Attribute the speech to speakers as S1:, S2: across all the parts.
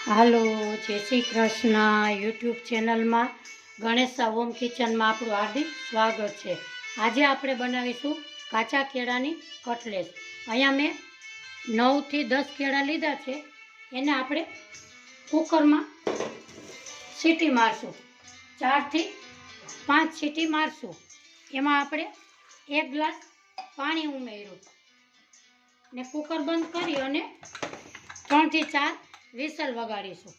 S1: હાલો, જય શ્રી કૃષ્ણ. યુટ્યુબ ચેનલમાં ગણેશા હોમ કિચનમાં આપણું હાર્દિક સ્વાગત છે. આજે આપણે બનાવીશું કાચા કેળાની કટલેસ. અહીંયા મેં 9 થી 10 કેળા લીધા છે. એને આપણે કુકરમાં સીટી મારશું. 4 થી 5 સીટી મારશું. એમાં આપણે 1 ગ્લાસ પાણી ઉમેર્યું ને કુકર બંધ કરી અને 3 થી 4 વિસલ વગાડીશું.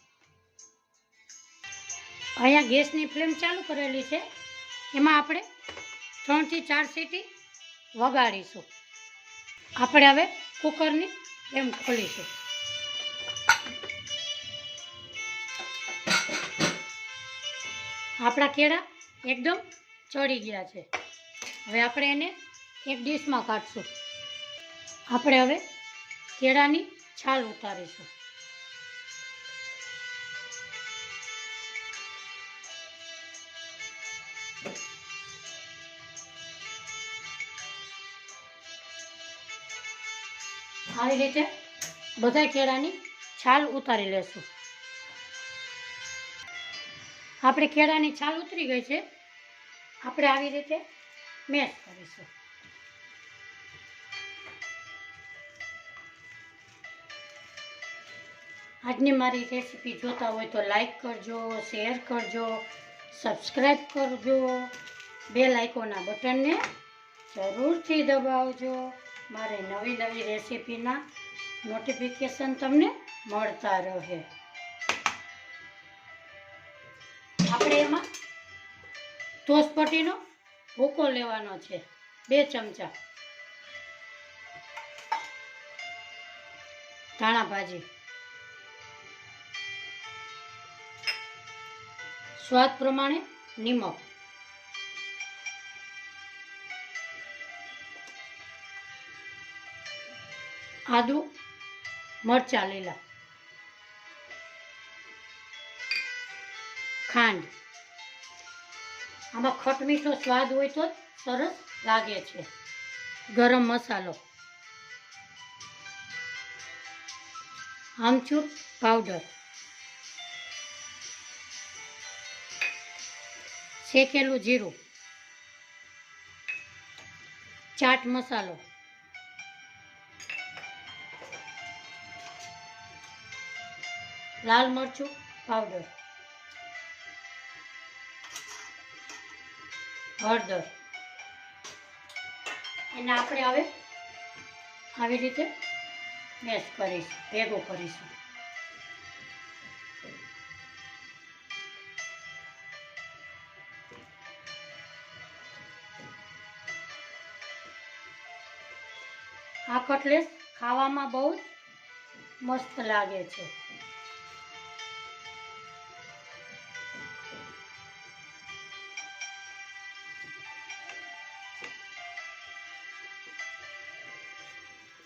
S1: અહીંયા ગેસની ફ્લેમ ચાલુ કરેલી છે. એમાં આપણે 3 થી 4 સીટી વગાડીશું. આપણે હવે કુકરની ફ્લેમ ખોલીશું. આપણા કેળા એકદમ ચડી ગયા છે. હવે આપણે એને એક ડીશમાં કાઢશું. આપણે હવે કેળાની છાલ ઉતારીશું. આવી રીતે બધા કેળાની છાલ ઉતારી લેશું. આપણે કેળાની છાલ ઉતરી ગઈ છે. આપણે આવી રીતે મેશ કરીશું. આજની મારી રેસીપી જોતા હોય તો લાઈક કરજો, શેર કરજો, સબસ્ક્રાઈબ કરજો, બેલ આઇકોનના બટનને જરૂરથી દબાવજો. મારે નવી નવી રેસીપીના નોટિફિકેશન તમને મળતા રહે. આપણે એમાં તોસપટ્ટીનો ભૂકો લેવાનો છે, 2 ચમચા. ધાણા ભાજી, સ્વાદ પ્રમાણે નિમક, આદુ મરચાં લીલા, ખાંડ. આમાં ખટ મીઠો સ્વાદ હોય તો સરસ લાગે છે. ગરમ મસાલો, આમચૂર પાવડર, શેકેલું જીરું, ચાટ મસાલો, લાલ મરચું પાવડર, હળદર. એને આપણે હવે આવી રીતે મેશ કરીશું, ભેગો કરીશું. આ કટલેસ ખાવામાં બહુ જ મસ્ત લાગે છે.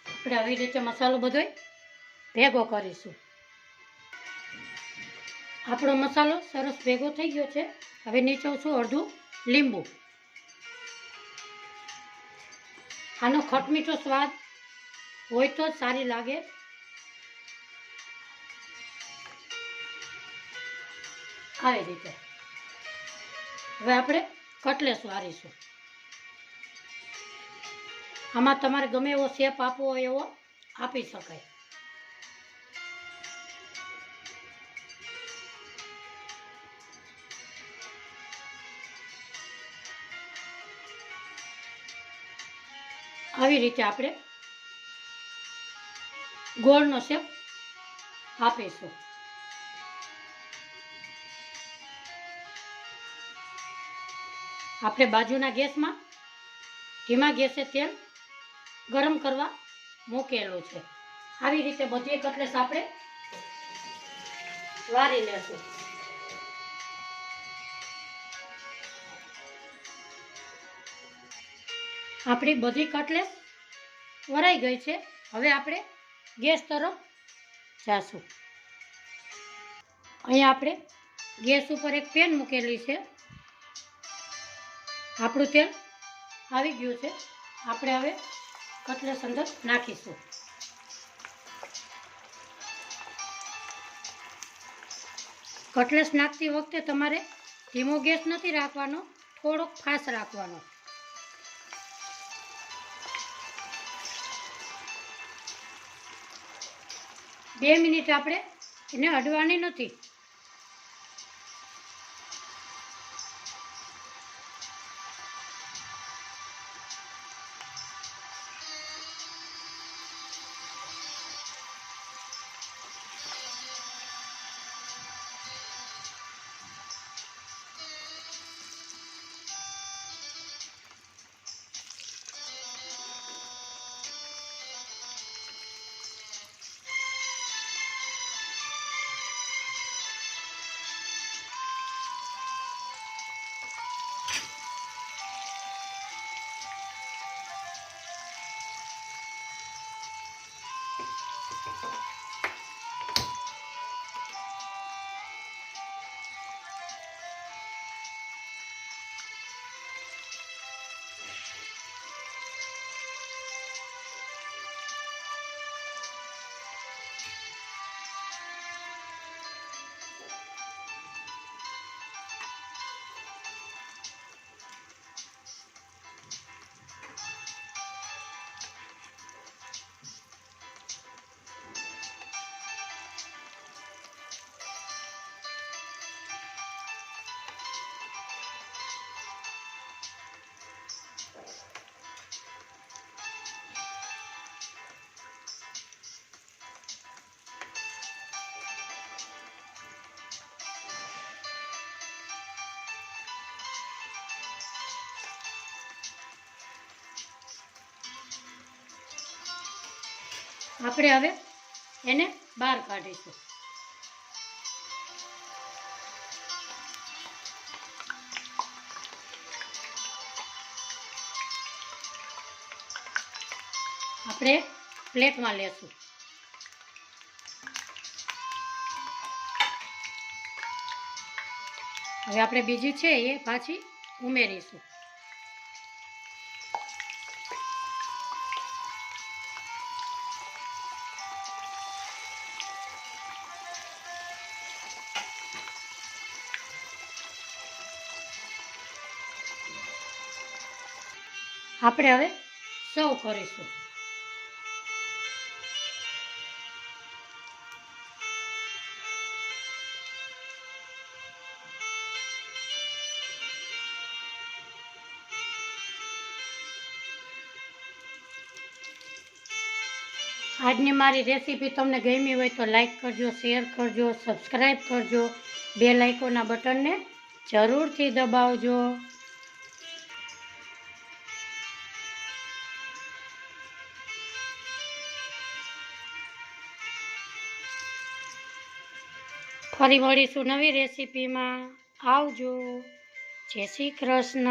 S1: આપણે આવી રીતે મસાલો બધો ભેગો કરીશું. આપણો મસાલો સરસ ભેગો થઈ ગયો છે. હવે નીચોવશું અડધું લીંબુ. આનો ખટમીઠો સ્વાદ હોય તો સારી લાગે. આવી રીતે હવે આપણે કટલેસ વારીશું. આમાં તમારે ગમે એવો શેપ આપવો હોય એવો આપી શકાય. આવી રીતે આપણે ગોળનો શેપ આપીશું. આપણે બાજુના ગેસમાં ધીમા ગેસે તેલ ગરમ કરવા મૂકેલું છે. આવી રીતે બધી કટલેસ આપણે વારી લેશું. આપણી બધી કટલેસ વરાઈ ગઈ છે. હવે આપણે ગેસ તરફ જાશું. અહીંયા આપણે ગેસ ઉપર એક પેન મૂકેલી છે. આપણું તેલ આવી ગયું છે. આપણે હવે કટલેસ અંદર નાખીશું. કટલેસ નાખતી વખતે તમારે ધીમો ગેસ નથી રાખવાનો, થોડોક ફાસ્ટ રાખવાનો. બે મિનિટ આપણે એને અડવાની નથી. આપણે હવે એને બહાર કાઢીશું. આપણે પ્લેટમાં લેશું. હવે આપણે બીજી છે એ પાછી ઉમેરીશું. આપણે હવે સર્વ કરીશું. આજની મારી રેસીપી તમને ગમી હોય તો લાઈક કરજો, શેર કરજો, સબસ્ક્રાઈબ કરજો. બેલ આઇકોનના બટનને જરૂરથી દબાવજો. ફરી મળીશું નવી રેસીપીમાં. આવજો. જય શ્રી કૃષ્ણ.